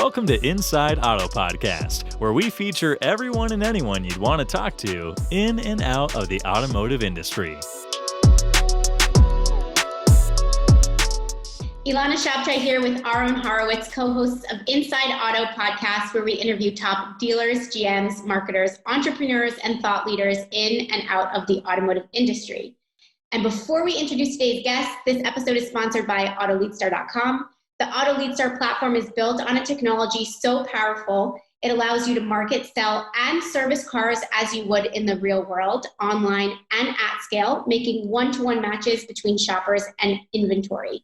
Welcome to Inside Auto Podcast, where we feature everyone and anyone you'd want to talk to in and out of the automotive industry. Ilana Shabtai here with Aaron Horowitz, co-hosts of Inside Auto Podcast, where we interview top dealers, GMs, marketers, entrepreneurs, and thought leaders in and out of the automotive industry. And before we introduce today's guest, this episode is sponsored by AutoLeadStar.com. The AutoLeadStar platform is built on a technology so powerful, it allows you to market, sell, and service cars as you would in the real world, online and at scale, making one-to-one matches between shoppers and inventory.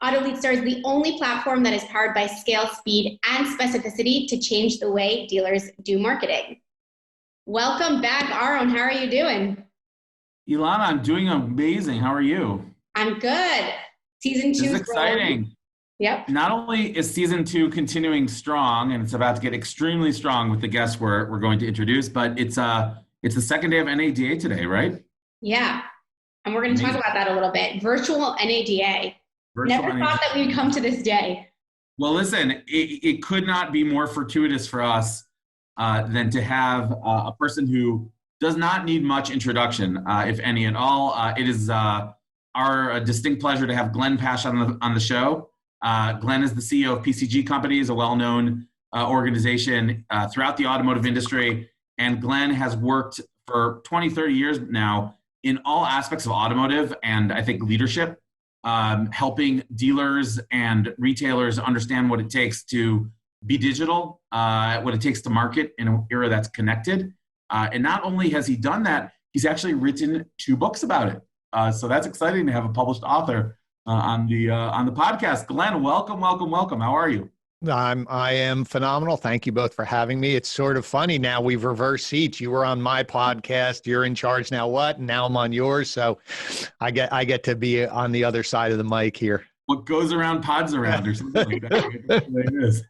AutoLeadStar is the only platform that is powered by scale, speed, and specificity to change the way dealers do marketing. Welcome back, Aaron. How are you doing? Ilana, I'm doing amazing. How are you? I'm good. Season 2 is exciting. Yep. Not only is season 2 continuing strong, and it's about to get extremely strong with the guests we're going to introduce, but it's the second day of NADA today, right? Yeah. And we're going to talk about that a little bit. Virtual NADA. Never thought that we'd come to this day. Well, listen, it could not be more fortuitous for us than to have a person who does not need much introduction, if any at all. It is our distinct pleasure to have Glenn Pasch on the show. Glenn is the CEO of PCG Company, is a well-known organization throughout the automotive industry. And Glenn has worked for 20, 30 years now in all aspects of automotive and I think leadership. Helping dealers and retailers understand what it takes to be digital, what it takes to market in an era that's connected. And not only has he done that, he's actually written 2 books about it. So that's exciting to have a published author on the podcast. Glenn, welcome. How are you? I am phenomenal. Thank you both for having me. It's sort of funny now. We've reversed seats. You were on my podcast. You're in charge now. What? And now I'm on yours. So I get to be on the other side of the mic here. What goes around pods around, or something like that.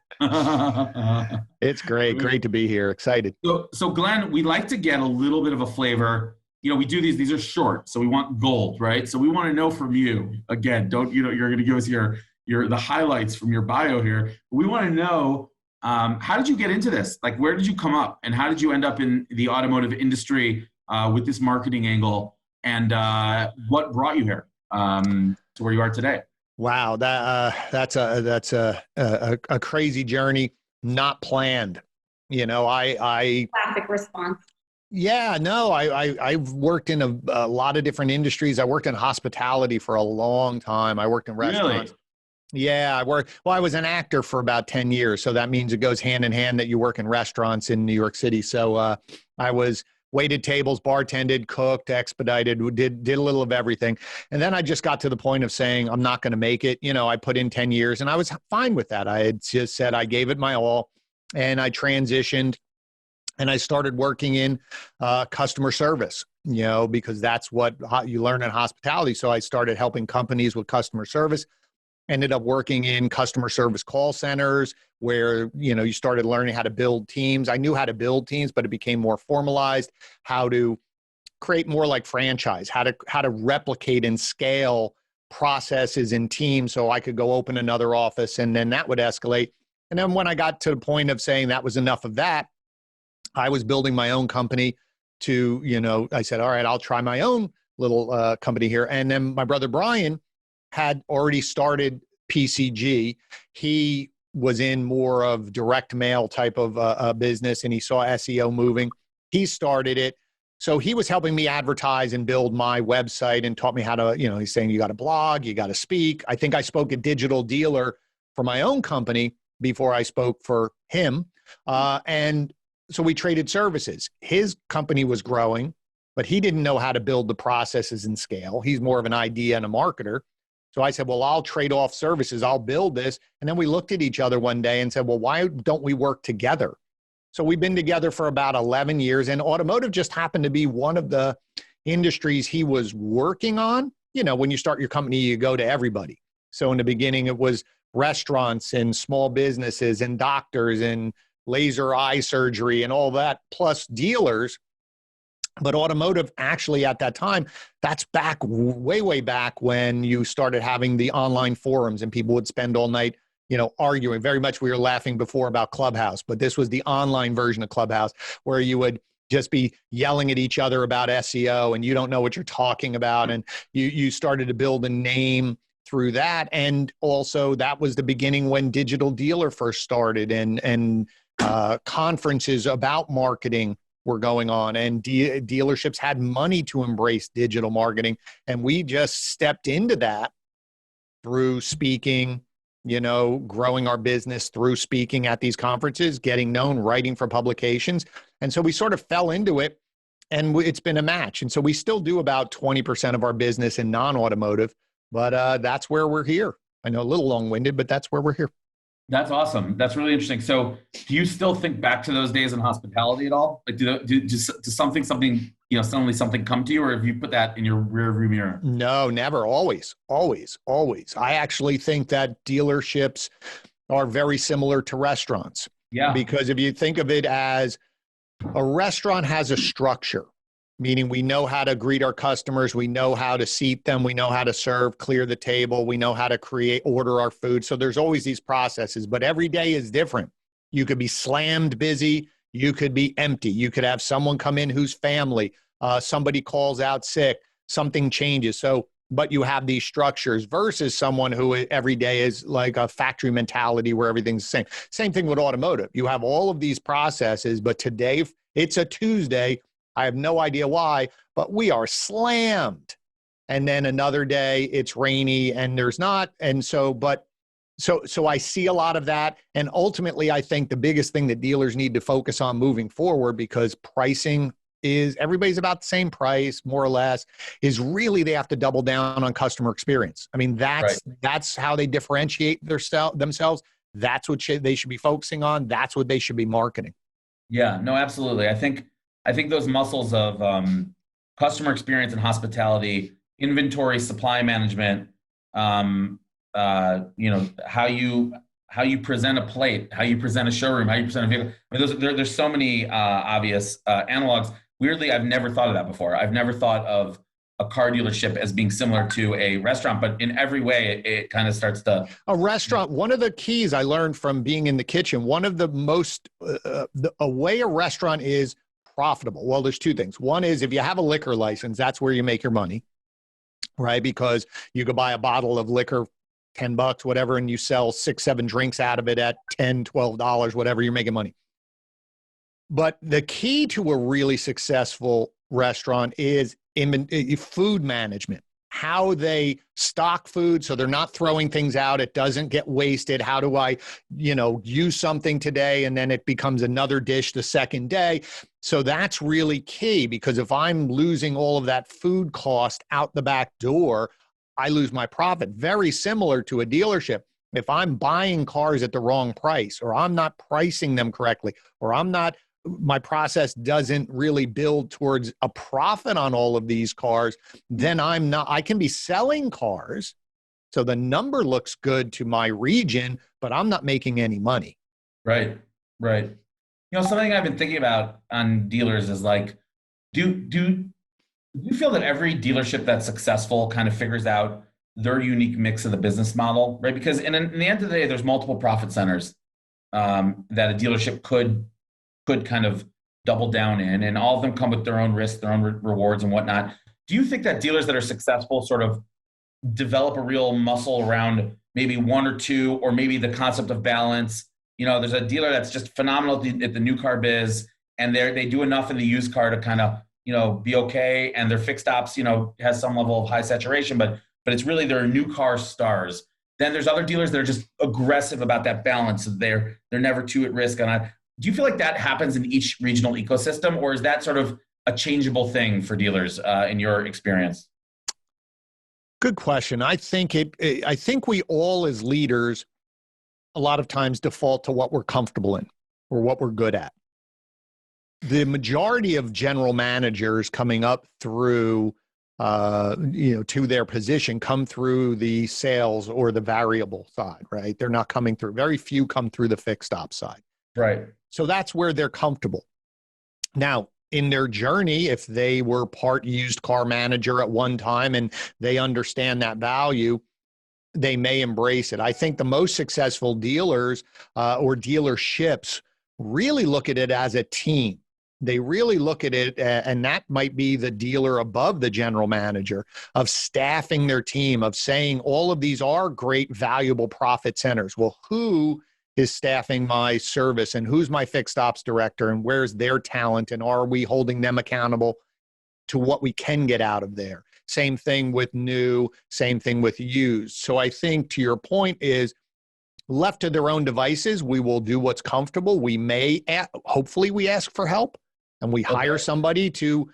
It's great to be here. Excited. So Glenn, we like to get a little bit of a flavor. You know, we do these are short, so we want gold, right? So we want to know from you, again, you're going to give us the highlights from your bio here. We want to know, how did you get into this? Like, where did you come up, and how did you end up in the automotive industry with this marketing angle, and what brought you here to where you are today? Wow, that's a crazy journey, not planned. You know, I classic response. Yeah, no, I've worked in a lot of different industries. I worked in hospitality for a long time. I worked in restaurants. Really? Yeah, I was an actor for about 10 years. So that means it goes hand in hand that you work in restaurants in New York City. So I waited tables, bartended, cooked, expedited, did a little of everything. And then I just got to the point of saying, I'm not going to make it. You know, I put in 10 years and I was fine with that. I had just said I gave it my all, and I transitioned and I started working in customer service, you know, because that's what you learn in hospitality. So I started helping companies with customer service. Ended up working in customer service call centers where, you know, you started learning how to build teams. I knew how to build teams, but it became more formalized, how to create more like franchise, how to replicate and scale processes in teams so I could go open another office, and then that would escalate. And then when I got to the point of saying that was enough of that, I was building my own company to, you know, I said, all right, I'll try my own little company here. And then my brother Brian had already started PCG. He was in more of direct mail type of business, and he saw SEO moving. He started it. So he was helping me advertise and build my website and taught me how to, you know, he's saying you got to blog, you got to speak. I think I spoke at Digital Dealer for my own company before I spoke for him. And so we traded services. His company was growing, but he didn't know how to build the processes and scale. He's more of an idea and a marketer. So I said, well, I'll trade off services. I'll build this. And then we looked at each other one day and said, well, why don't we work together? So we've been together for about 11 years, and automotive just happened to be one of the industries he was working on. You know, when you start your company, you go to everybody. So in the beginning, it was restaurants and small businesses and doctors and laser eye surgery and all that, plus dealers. But automotive, actually at that time, that's back way back when you started having the online forums and people would spend all night arguing very much. We were laughing before about Clubhouse, but this was the online version of Clubhouse where you would just be yelling at each other about SEO and you don't know what you're talking about. And you started to build a name through that. And also that was the beginning when Digital Dealer first started and conferences about marketing were going on, and dealerships had money to embrace digital marketing. And we just stepped into that through speaking, growing our business through speaking at these conferences, getting known, writing for publications. And so we sort of fell into it, and it's been a match. And so we still do about 20% of our business in non-automotive, but that's where we're here. I know a little long-winded, but that's where we're here. That's awesome. That's really interesting. So do you still think back to those days in hospitality at all? Like does something, suddenly something come to you, or have you put that in your rear view mirror? No, never. Always. I actually think that dealerships are very similar to restaurants. Yeah. Because if you think of it as a restaurant has a structure, meaning we know how to greet our customers, we know how to seat them, we know how to serve, clear the table, we know how to order our food. So there's always these processes, but every day is different. You could be slammed busy, you could be empty, you could have someone come in who's family, somebody calls out sick, something changes. But you have these structures versus someone who every day is like a factory mentality where everything's the same. Same thing with automotive. You have all of these processes, but today it's a Tuesday. I have no idea why, but we are slammed. And then another day it's rainy and there's not. And so I see a lot of that. And ultimately, I think the biggest thing that dealers need to focus on moving forward, because pricing is everybody's about the same price, more or less, is really they have to double down on customer experience. I mean, that's how they differentiate themselves. That's what they should be focusing on. That's what they should be marketing. Yeah, no, absolutely. I think those muscles of customer experience and hospitality, inventory, supply management, how you present a plate, how you present a showroom, how you present a vehicle. I mean, there's so many obvious analogs. Weirdly, I've never thought of that before. I've never thought of a car dealership as being similar to a restaurant, but in every way, it kind of starts to... A restaurant, one of the keys I learned from being in the kitchen, one of the most, a way a restaurant is profitable. Well, there's two things. One is if you have a liquor license, that's where you make your money, right? Because you could buy a bottle of liquor, $10, whatever, and you sell 6, 7 drinks out of it at $10, $12, whatever, you're making money. But the key to a really successful restaurant is food management, how they stock food so they're not throwing things out, it doesn't get wasted. How do I, use something today and then it becomes another dish the second day? So that's really key, because if I'm losing all of that food cost out the back door, I lose my profit. Very similar to a dealership. If I'm buying cars at the wrong price, or I'm not pricing them correctly, or my process doesn't really build towards a profit on all of these cars, then I can be selling cars. So the number looks good to my region, but I'm not making any money. Right. Something I've been thinking about on dealers is like, do you feel that every dealership that's successful kind of figures out their unique mix of the business model, right? Because in the end of the day, there's multiple profit centers that a dealership could kind of double down in, and all of them come with their own risks, their own rewards and whatnot. Do you think that dealers that are successful sort of develop a real muscle around maybe one or two, or maybe the concept of balance? There's a dealer that's just phenomenal at the new car biz, and they do enough in the used car to kind of, be okay. And their fixed ops, has some level of high saturation, but it's really their new car stars. Then there's other dealers that are just aggressive about that balance. They're never too at risk. And do you feel like that happens in each regional ecosystem, or is that sort of a changeable thing for dealers in your experience? Good question. I think we all as leaders a lot of times default to what we're comfortable in or what we're good at. The majority of general managers coming up through to their position come through the sales or the variable side, right? They're not coming through. Very few come through the fixed ops side. Right. So that's where they're comfortable. Now, in their journey, if they were part used car manager at one time and they understand that value, they may embrace it. I think the most successful dealers or dealerships really look at it as a team. They really look at it, and that might be the dealer above the general manager, of staffing their team, of saying all of these are great, valuable profit centers. Well, who is staffing my service, and who's my fixed ops director, and where's their talent, and are we holding them accountable to what we can get out of there? Same thing with new, same thing with used. So I think, to your point, is left to their own devices, we will do what's comfortable. We may, hopefully we ask for help and we hire somebody to,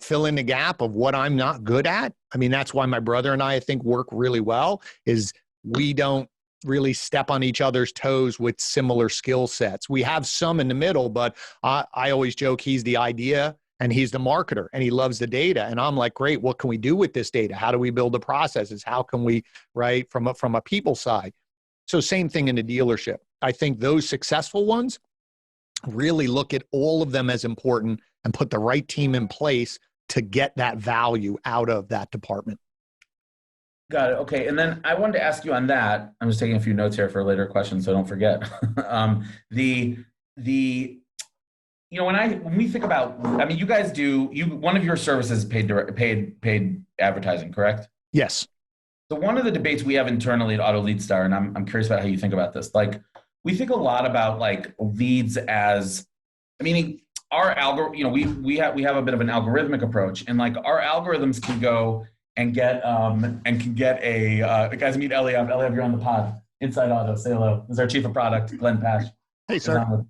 fill in the gap of what I'm not good at. I mean, that's why my brother and I think work really well, is we don't really step on each other's toes with similar skill sets. We have some in the middle, but I always joke he's the idea and he's the marketer and he loves the data. And I'm like, great, what can we do with this data? How do we build the processes? How can we, right, from a people side? So same thing in the dealership. I think those successful ones really look at all of them as important and put the right team in place to get that value out of that department. Got it. Okay. And then I wanted to ask you on that. I'm just taking a few notes here for a later question, so don't forget. When we think about, I mean, you guys do, one of your services is paid advertising, correct? Yes. So one of the debates we have internally at Auto Lead Star, and I'm curious about how you think about this. Like, we think a lot about like leads as, I mean, our algorithm, we have a bit of an algorithmic approach, and like our algorithms can go and get guys, meet Eliab. Eliab, you're on the pod. Inside Auto, say hello. This is our chief of product, Glenn Pasch. Hey, sir.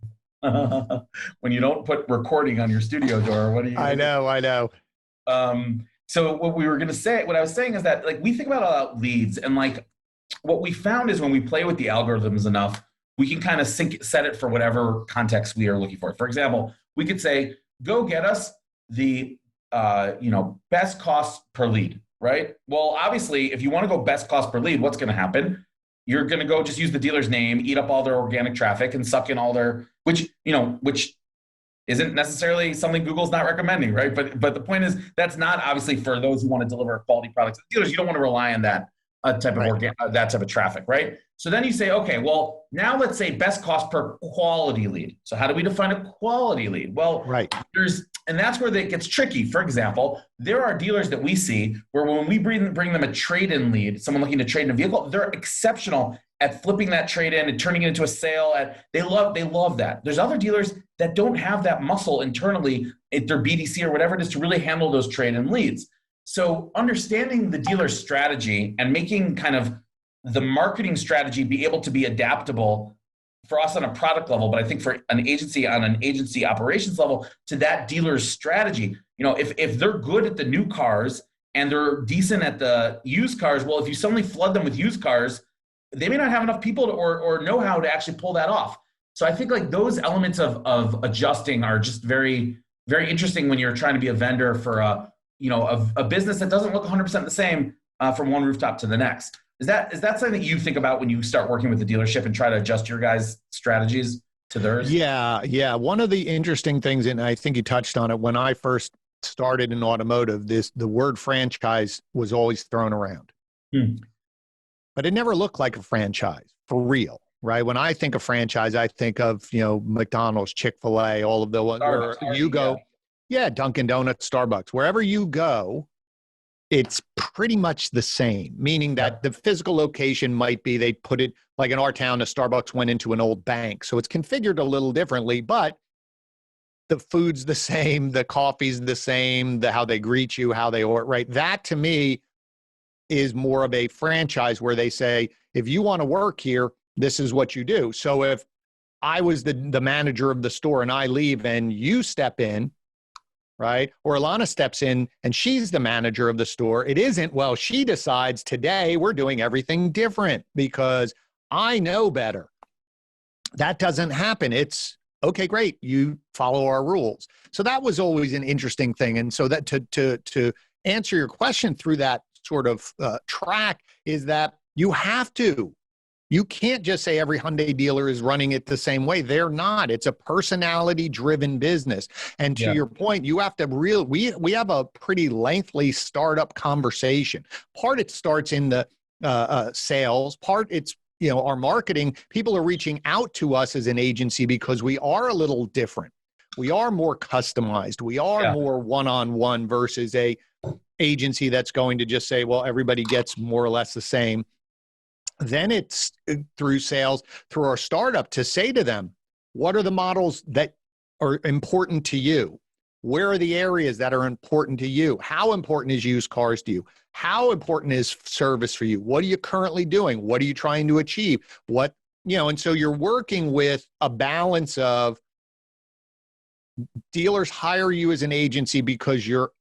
When you don't put recording on your studio door, what do you? I know. So what I was saying is that like we think about leads, and like what we found is when we play with the algorithms enough, we can kind of set it for whatever context we are looking for. For example, we could say, go get us the best cost per lead, right? Well, obviously, if you want to go best cost per lead, what's going to happen? You're going to go just use the dealer's name, eat up all their organic traffic, and suck in all their, which isn't necessarily something Google's not recommending, right? But the point is, that's not obviously for those who want to deliver quality products. Dealers, you don't want to rely on that type of traffic, right? So then you say, okay, well, now let's say best cost per quality lead. So how do we define a quality lead? Well, and that's where it gets tricky. For example, there are dealers that we see where when we bring them a trade-in lead, someone looking to trade in a vehicle, they're exceptional at flipping that trade-in and turning it into a sale. They love that. There's other dealers that don't have that muscle internally at their BDC or whatever it is to really handle those trade-in leads. So understanding the dealer's strategy and making kind of the marketing strategy be able to be adaptable for us on a product level, but I think for an agency on an agency operations level to that dealer's strategy. If they're good at the new cars and they're decent at the used cars, well, if you suddenly flood them with used cars, they may not have enough people or know-how to actually pull that off. So I think like those elements of adjusting are just very, very interesting when you're trying to be a vendor for a business that doesn't look 100% the same from one rooftop to the next. Is that something that you think about when you start working with the dealership and try to adjust your guys' strategies to theirs? Yeah. One of the interesting things, and I think you touched on it, when I first started in automotive, the word franchise was always thrown around. But it never looked like a franchise for real, right? When I think of franchise, I think of, McDonald's, Chick-fil-A, all of the ones where you go. Yeah, Dunkin' Donuts, Starbucks, wherever you go, it's pretty much the same, meaning that the physical location might be, they put it like in our town, the Starbucks went into an old bank. So it's configured a little differently, but the food's the same, the coffee's the same, how they greet you, how they order, right? That to me is more of a franchise where they say, if you want to work here, this is what you do. So if I was the manager of the store and I leave and you step in, right? Or Alana steps in and she's the manager of the store. It isn't, well, she decides today we're doing everything different because I know better. That doesn't happen. It's, okay, great. You follow our rules. So that was always an interesting thing. And so that to answer your question through that sort of track is that you have to. You can't just say every Hyundai dealer is running it the same way. They're not. It's a personality-driven business. And to your point, you have to we have a pretty lengthy startup conversation. Part it starts in the sales. Part it's, you know, our marketing. People are reaching out to us as an agency because we are a little different. We are more customized. We are more one-on-one versus a agency that's going to just say, well, everybody gets more or less the same. Then it's through sales, through our startup, to say to them, what are the models that are important to you? Where are the areas that are important to you? How important is used cars to you? How important is service for you? What are you currently doing? What are you trying to achieve? What, you know, and so you're working with a balance of dealers hire you as an agency because you're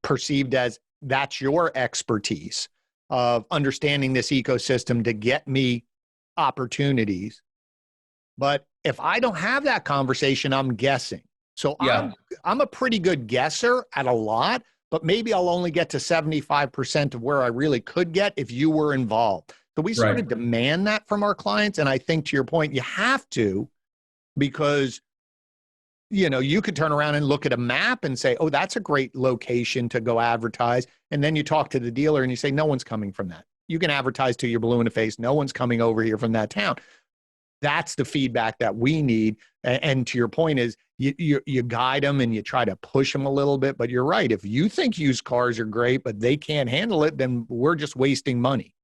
perceived as that's your expertise of understanding this ecosystem to get me opportunities. But if I don't have that conversation, I'm guessing. So I'm a pretty good guesser at a lot, but maybe I'll only get to 75% of where I really could get if you were involved. So we sort of demand that from our clients. And I think, to your point, you have to, because, you know, you could turn around and look at a map and say, oh, that's a great location to go advertise. And then you talk to the dealer and you say, no one's coming from that. You can advertise till you're blue in the face. No one's coming over here from that town. That's the feedback that we need. And to your point is you guide them and you try to push them a little bit, but you're right. If you think used cars are great, but they can't handle it, then we're just wasting money.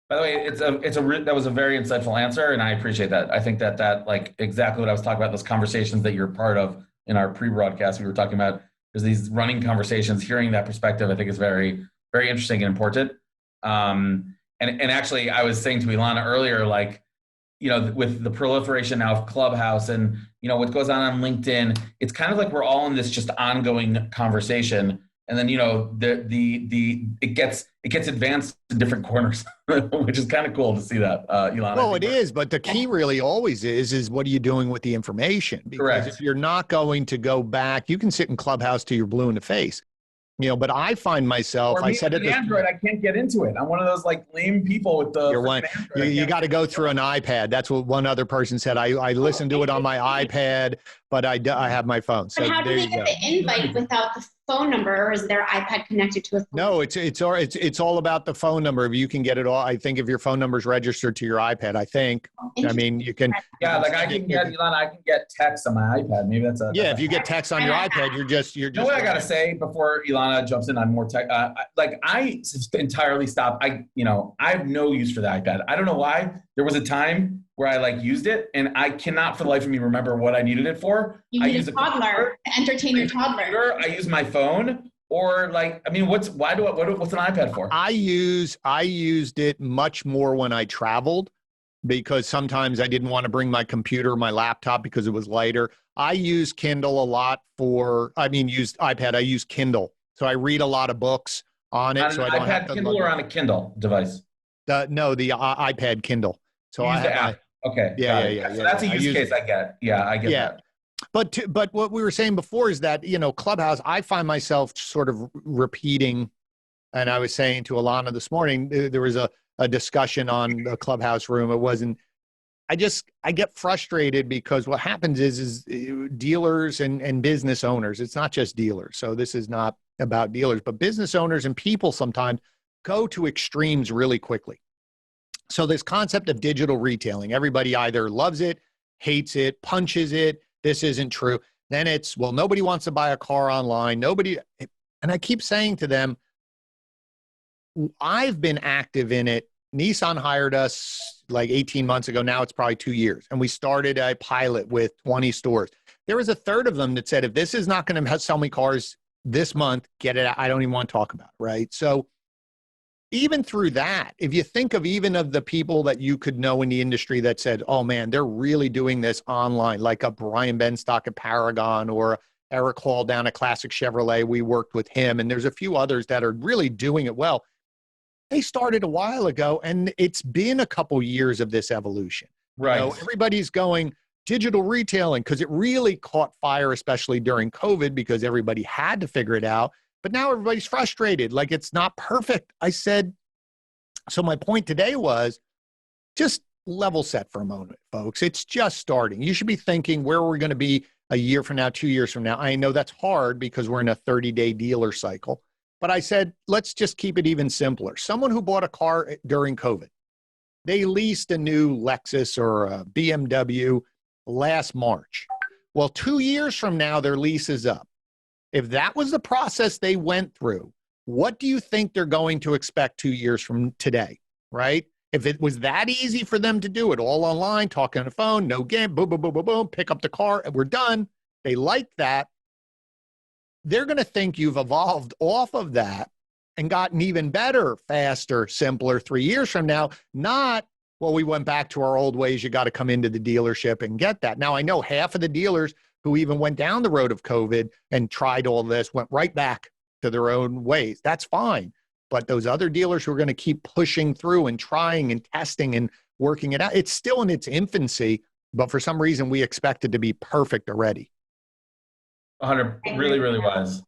By the way, that was a very insightful answer, and I appreciate that. I think that like exactly what I was talking about, those conversations that you're part of in our pre-broadcast, we were talking about, there's these running conversations. Hearing that perspective, I think, is very, very interesting and important. And actually, I was saying to Ilana earlier, like, you know, with the proliferation now of Clubhouse and, you know, what goes on LinkedIn, it's kind of like we're all in this just ongoing conversation. And then, you know, it gets advanced to different corners, which is kind of cool to see that, Ilana. Well, it is, but the key really always is what are you doing with the information? Because if you're not going to go back, you can sit in Clubhouse till you're blue in the face. You know, but I find myself, I said it. Android, I can't get into it. I'm one of those like lame people with the. You got to go through an iPad. That's what one other person said. I listen to it on my iPad, but I have my phone. So but how do they get the invite without the phone number, or is their iPad connected to a phone? No, it's all about the phone number. If you can get it all, I think if your phone number is registered to your iPad, I think. I mean, you can. Yeah, like I can get text on my iPad. Maybe that's a. Yeah, if you get text on your iPad, you're just. You know what I gotta say before Ilana jumps in on more tech? Like I entirely stopped. I have no use for the iPad. I don't know why. There was a time where I like used it, and I cannot for the life of me remember what I needed it for. You need a toddler to entertain your toddler. I use my phone, or like, I mean, what's an iPad for? I used it much more when I traveled, because sometimes I didn't want to bring my computer, my laptop, because it was lighter. I use Kindle a lot used iPad. I use Kindle. So I read a lot of books on it. On an iPad Kindle or on a Kindle device? The iPad Kindle. So I have the app. Okay. Yeah. So that's a use case I get. Yeah, I get that. But what we were saying before is that, you know, Clubhouse, I find myself sort of repeating, and I was saying to Ilana this morning, there was a discussion on the Clubhouse room. It wasn't, I get frustrated because what happens is dealers and business owners, it's not just dealers. So this is not about dealers, but business owners and people sometimes go to extremes really quickly. So this concept of digital retailing, everybody either loves it, hates it, punches it. This isn't true. Then it's, well, nobody wants to buy a car online. And I keep saying to them, I've been active in it. Nissan hired us like 18 months ago. Now it's probably 2 years. And we started a pilot with 20 stores. There was a third of them that said, if this is not going to sell me cars this month, get it out. I don't even want to talk about it, right? So even through that, if you think of even of the people that you could know in the industry that said, oh man, they're really doing this online, like a Brian Benstock at Paragon or Eric Hall down at Classic Chevrolet, we worked with him. And there's a few others that are really doing it well. They started a while ago, and it's been a couple years of this evolution. Right. You know, everybody's going digital retailing because it really caught fire, especially during COVID, because everybody had to figure it out. But now everybody's frustrated, like it's not perfect. I said, so my point today was just level set for a moment, folks. It's just starting. You should be thinking, where are we going to be a year from now, 2 years from now? I know that's hard because we're in a 30-day dealer cycle. But I said, let's just keep it even simpler. Someone who bought a car during COVID, they leased a new Lexus or a BMW last March. Well, 2 years from now, their lease is up. If that was the process they went through, what do you think they're going to expect 2 years from today, right? If it was that easy for them to do it all online, talking on the phone, no game, boom, boom, boom, boom, boom, pick up the car, and we're done. They like that. They're going to think you've evolved off of that and gotten even better, faster, simpler 3 years from now. Not, well, we went back to our old ways. You got to come into the dealership and get that. Now, I know half of the dealers who even went down the road of COVID and tried all this went right back to their own ways. That's fine. But those other dealers who are going to keep pushing through and trying and testing and working it out, it's still in its infancy, but for some reason we expect it to be perfect already. 100, really, really wise.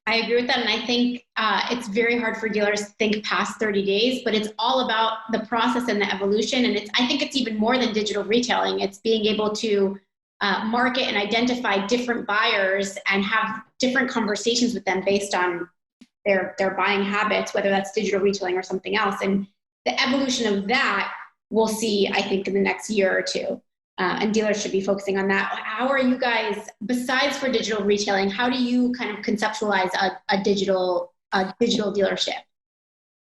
I agree with that. And I think it's very hard for dealers to think past 30 days, but it's all about the process and the evolution. And I think it's even more than digital retailing. It's being able to market and identify different buyers and have different conversations with them based on their buying habits, whether that's digital retailing or something else. And the evolution of that we'll see, I think, in the next year or two. And dealers should be focusing on that. How are you guys, besides for digital retailing, how do you kind of conceptualize a digital dealership?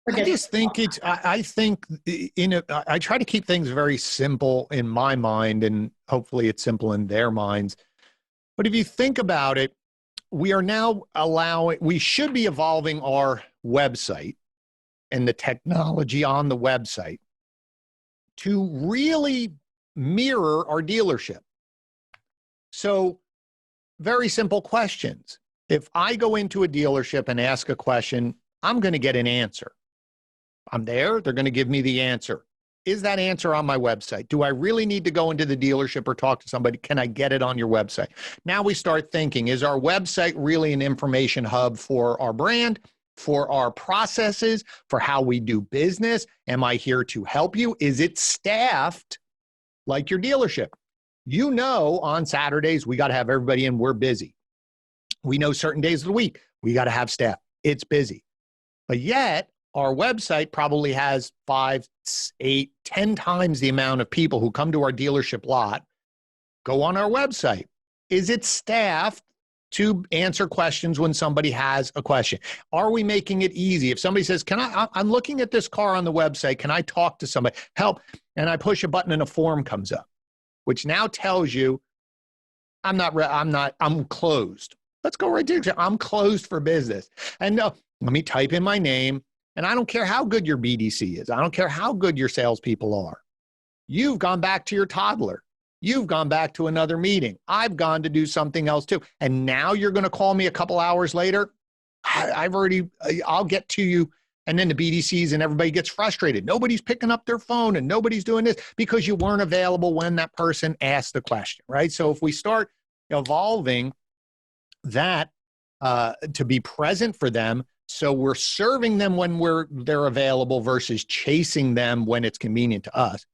I just think I try to keep things very simple in my mind, and hopefully it's simple in their minds. But if you think about it, we should be evolving our website and the technology on the website to really mirror our dealership. So very simple questions. If I go into a dealership and ask a question, I'm going to get an answer. I'm there, they're going to give me the answer. Is that answer on my website? Do I really need to go into the dealership or talk to somebody? Can I get it on your website? Now we start thinking, is our website really an information hub for our brand, for our processes, for how we do business? Am I here to help you? Is it staffed like your dealership? You know, on Saturdays, we got to have everybody in. We're busy. We know certain days of the week, we got to have staff. It's busy. But yet, our website probably has 5, 8, 10 times the amount of people who come to our dealership lot go on our website. Is it staffed to answer questions when somebody has a question? Are we making it easy? If somebody says, I'm looking at this car on the website, can I talk to somebody? Help. And I push a button and a form comes up, which now tells you, I'm closed. Let's go right to I'm closed for business. And no, let me type in my name. And I don't care how good your BDC is. I don't care how good your salespeople are. You've gone back to your toddler. You've gone back to another meeting. I've gone to do something else too. And now you're going to call me a couple hours later. I'll get to you. And then the BDCs and everybody gets frustrated. Nobody's picking up their phone and nobody's doing this because you weren't available when that person asked the question, right? So if we start evolving that to be present for them, so we're serving them when they're available versus chasing them when it's convenient to us,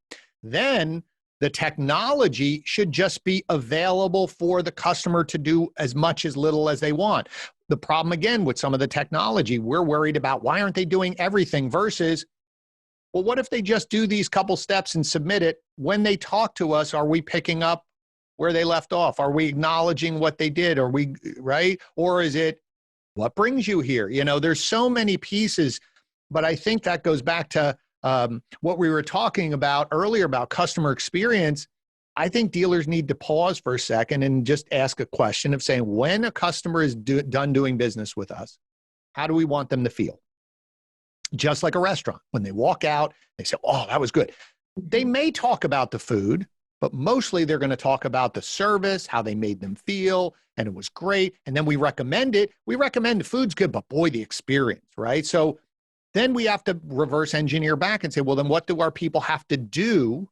then the technology should just be available for the customer to do as much as little as they want. The problem, again, with some of the technology, we're worried about why aren't they doing everything versus, well, what if they just do these couple steps and submit it? When they talk to us, are we picking up where they left off? Are we acknowledging what they did? Are we, right? Or is it, what brings you here? You know, there's so many pieces, but I think that goes back to what we were talking about earlier about customer experience. I think dealers need to pause for a second and just ask a question of saying, when a customer is done doing business with us, how do we want them to feel? Just like a restaurant, when they walk out, they say, oh, that was good. They may talk about the food, but mostly they're going to talk about the service, how they made them feel, and it was great. And then we recommend it. We recommend the food's good, but boy, the experience, right? So then we have to reverse engineer back and say, well, then what do our people have to do?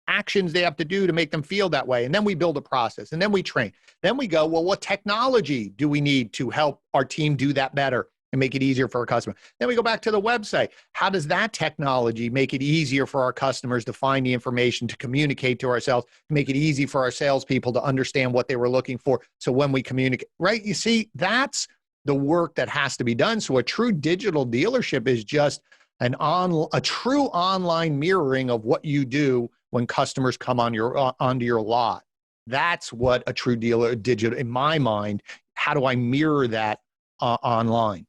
Actions they have to do to make them feel that way. And then we build a process and then we train. Then we go, well, what technology do we need to help our team do that better and make it easier for our customer? Then we go back to the website. How does that technology make it easier for our customers to find the information, to communicate to ourselves, to make it easy for our salespeople to understand what they were looking for? So when we communicate, right? You see, that's the work that has to be done. So a true digital dealership is just a true online mirroring of what you do when customers come on onto your lot. That's what a true digital, in my mind. How do I mirror that online?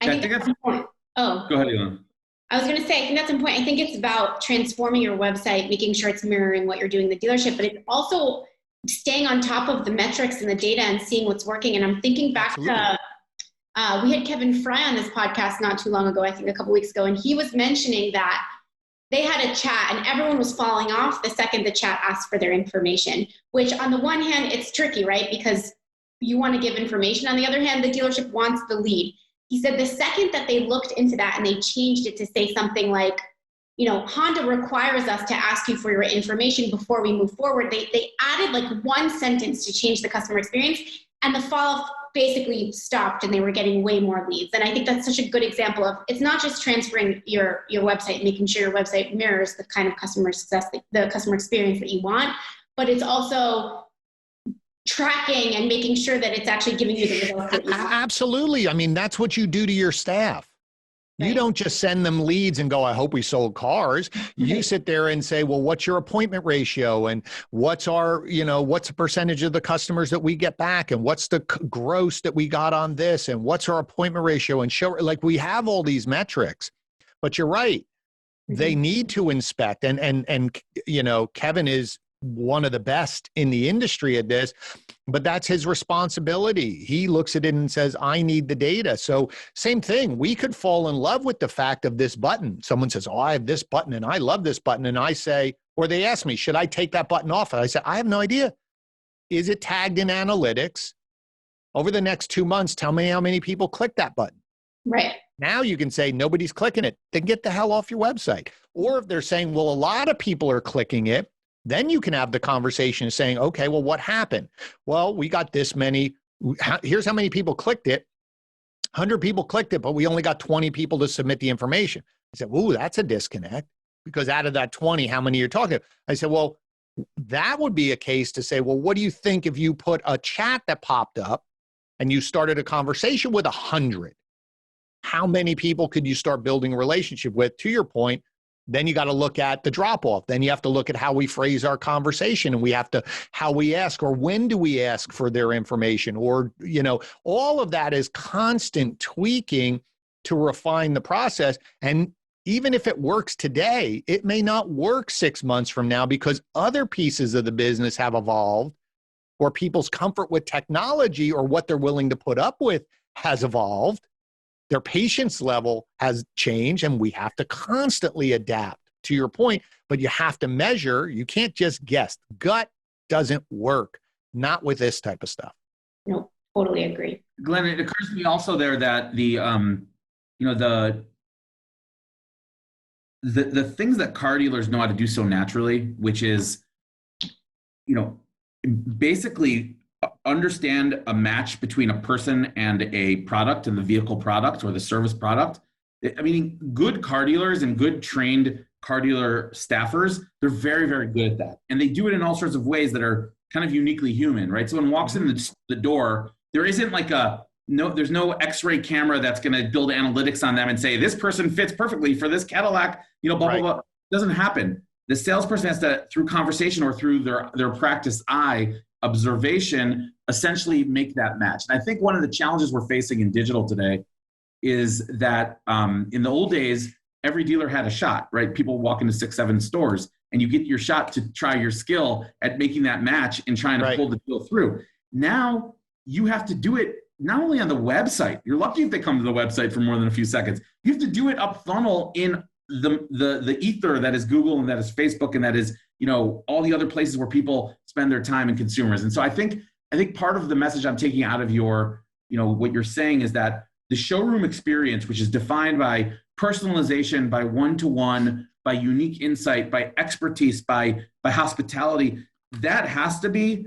I think that's important. Oh, go ahead, Elon. I was going to say, I think that's important. I think it's about transforming your website, making sure it's mirroring what you're doing in the dealership, but it's also staying on top of the metrics and the data and seeing what's working. And I'm thinking back to, we had Kevin Fry on this podcast not too long ago, I think a couple weeks ago, and he was mentioning that they had a chat and everyone was falling off the second the chat asked for their information, which on the one hand, it's tricky, right? Because you want to give information. On the other hand, the dealership wants the lead. He said the second that they looked into that and they changed it to say something like, Honda requires us to ask you for your information before we move forward. They added like one sentence to change the customer experience, and the fall basically stopped and they were getting way more leads. And I think that's such a good example of, it's not just transferring your website, making sure your website mirrors the kind of customer success, the customer experience that you want, but it's also tracking and making sure that it's actually giving you the results that you want. Absolutely. I mean, that's what you do to your staff. You don't just send them leads and go, I hope we sold cars. You sit there and say, well, what's your appointment ratio? And what's the percentage of the customers that we get back? And what's the gross that we got on this? And what's our appointment ratio? And we have all these metrics, but you're right. They need to inspect. And Kevin is one of the best in the industry at this, but that's his responsibility. He looks at it and says, I need the data. So same thing, we could fall in love with the fact of this button. Someone says, oh, I have this button and I love this button. And I say, or they ask me, should I take that button off? And I say, I have no idea. Is it tagged in analytics? Over the next 2 months, tell me how many people click that button. Right. Now you can say, nobody's clicking it. Then get the hell off your website. Or if they're saying, well, a lot of people are clicking it, then you can have the conversation saying, okay, well, what happened? Well, we got this many. Here's how many people clicked it. 100 people clicked it, but we only got 20 people to submit the information. I said, ooh, that's a disconnect, because out of that 20, how many you're talking? I said, well, that would be a case to say, well, what do you think if you put a chat that popped up and you started a conversation with 100? How many people could you start building a relationship with? To your point, then you got to look at the drop off. Then you have to look at how we phrase our conversation, and how we ask, or when do we ask for their information, or, all of that is constant tweaking to refine the process. And even if it works today, it may not work 6 months from now, because other pieces of the business have evolved, or people's comfort with technology or what they're willing to put up with has evolved. Their patience level has changed, and we have to constantly adapt, to your point, but you have to measure. You can't just guess. Gut doesn't work, not with this type of stuff. No, totally agree. Glenn, it occurs to me also there that the things that car dealers know how to do so naturally, which is, basically understand a match between a person and a product, and the vehicle product or the service product. I mean, good car dealers and good trained car dealer staffers, they're very, very good at that. And they do it in all sorts of ways that are kind of uniquely human, right? So when walks in the door, there isn't like there's no X-ray camera that's going to build analytics on them and say, this person fits perfectly for this Cadillac, blah, blah, blah. It doesn't happen. The salesperson has to, through conversation or through their practiced eye, observation, essentially make that match. And I think one of the challenges we're facing in digital today is that in the old days, every dealer had a shot, right? People walk into 6, 7 stores and you get your shot to try your skill at making that match and trying to pull the deal through. Now you have to do it not only on the website. You're lucky if they come to the website for more than a few seconds. You have to do it up funnel in the ether that is Google and that is Facebook and that is all the other places where people spend their time and consumers. And so I think part of the message I'm taking out of your, what you're saying is that the showroom experience, which is defined by personalization, by one-to-one, by unique insight, by expertise, by hospitality, that has to be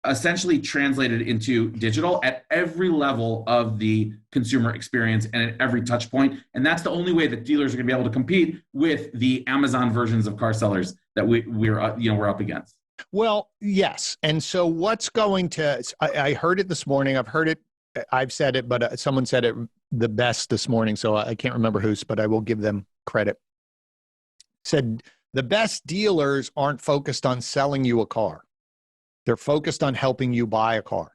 essentially translated into digital at every level of the consumer experience and at every touch point. And that's the only way that dealers are going to be able to compete with the Amazon versions of car sellers that we're up against. Well, yes. And so what's going to, I heard it this morning. I've heard it I've said it, but someone said it the best this morning, so I can't remember who's, but I will give them credit. Said the best dealers aren't focused on selling you a car. They're focused on helping you buy a car.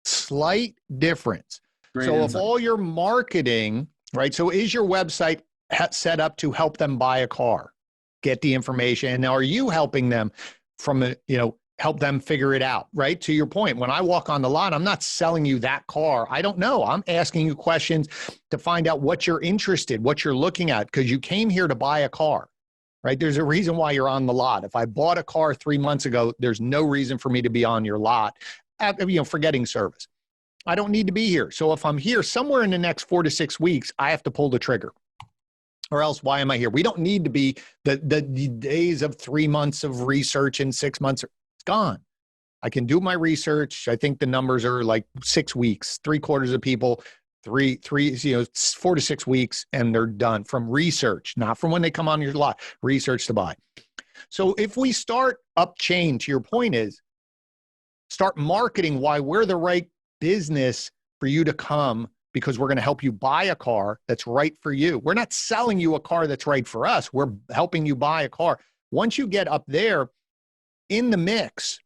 Slight difference. Great so insight. If all your marketing, right? So is your website set up to help them buy a car, get the information? And are you helping them help them figure it out, right? To your point, when I walk on the lot, I'm not selling you that car. I don't know. I'm asking you questions to find out what you're interested, what you're looking at, because you came here to buy a car, right? There's a reason why you're on the lot. If I bought a car 3 months ago, there's no reason for me to be on your lot, forgetting service. I don't need to be here. So if I'm here somewhere in the next 4 to 6 weeks, I have to pull the trigger. Or else, why am I here? We don't need to be the days of 3 months of research and 6 months. It's gone. I can do my research. I think the numbers are like 6 weeks, 3/4 of people, 4 to 6 weeks, and they're done from research, not from when they come on your lot, research to buy. So if we start up chain, to your point is, start marketing why we're the right business for you to come, because we're going to help you buy a car that's right for you. We're not selling you a car that's right for us. We're helping you buy a car. Once you get up there in the mix,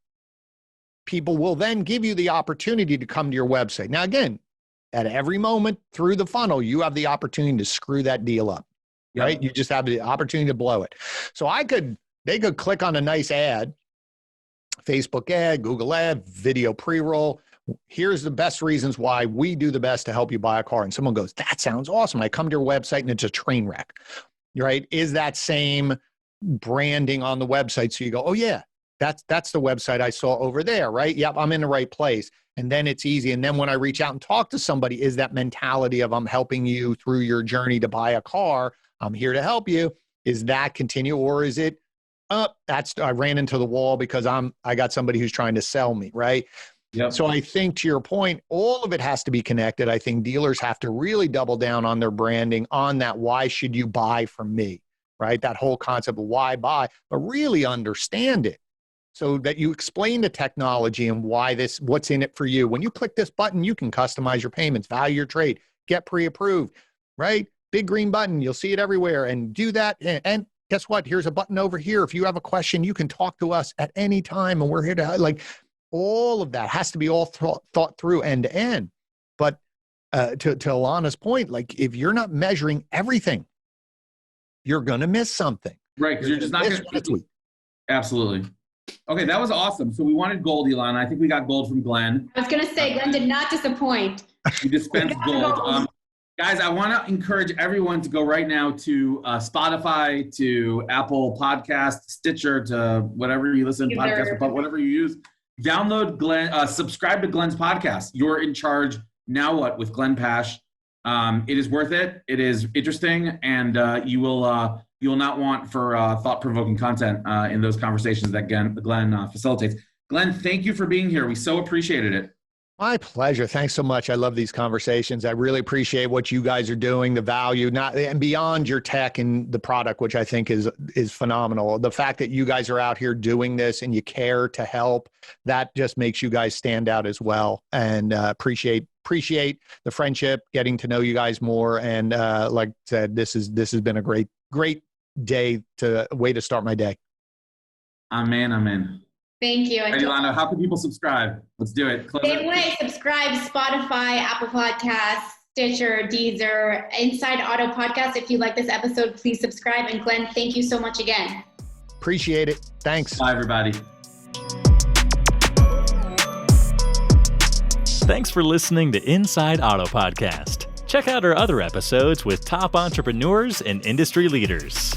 people will then give you the opportunity to come to your website. Now, again, at every moment through the funnel, you have the opportunity to screw that deal up, right? You just have the opportunity to blow it. So they could click on a nice ad, Facebook ad, Google ad, video pre-roll. Here's the best reasons why we do the best to help you buy a car. And someone goes, that sounds awesome. I come to your website and it's a train wreck, right? Is that same branding on the website? So you go, oh yeah, that's the website I saw over there, right? Yep, I'm in the right place. And then it's easy. And then when I reach out and talk to somebody, is that mentality of I'm helping you through your journey to buy a car. I'm here to help you. Is that continue, or is it, I ran into the wall because I got somebody who's trying to sell me, right? Yep. So I think, to your point, all of it has to be connected. I think dealers have to really double down on their branding, on that why should you buy from me, right? That whole concept of why buy, but really understand it so that you explain the technology and what's in it for you. When you click this button, you can customize your payments, value your trade, get pre-approved, right? Big green button, you'll see it everywhere, and do that. And guess what? Here's a button over here. If you have a question, you can talk to us at any time, and we're here to all of that has to be all thought through end to end. But to Alana's point, if you're not measuring everything, you're going to miss something. Right, because you're just not going to. Absolutely. Okay, that was awesome. So we wanted gold, Ilana. I think we got gold from Glenn. I was going to say, Glenn did not disappoint. We dispensed gold. Guys, I want to encourage everyone to go right now to Spotify, to Apple Podcasts, Stitcher, to whatever you listen to, podcast, or whatever you use. Download Glenn, subscribe to Glenn's podcast. You're in charge. Now what with Glenn Pasch? It is worth it. It is interesting, and you will not want for thought-provoking content in those conversations that Glenn facilitates. Glenn, thank you for being here. We so appreciated it. My pleasure. Thanks so much. I love these conversations. I really appreciate what you guys are doing, the value, and beyond your tech and the product, which I think is phenomenal. The fact that you guys are out here doing this and you care to help, that just makes you guys stand out as well. And appreciate the friendship, getting to know you guys more. And like I said, this has been a great day, way to start my day. Amen. Thank you. Hey, Ilana, how can people subscribe? Let's do it. Same way, subscribe, Spotify, Apple Podcasts, Stitcher, Deezer, Inside Auto Podcast. If you like this episode, please subscribe. And Glenn, thank you so much again. Appreciate it. Thanks. Bye, everybody. Thanks for listening to Inside Auto Podcast. Check out our other episodes with top entrepreneurs and industry leaders.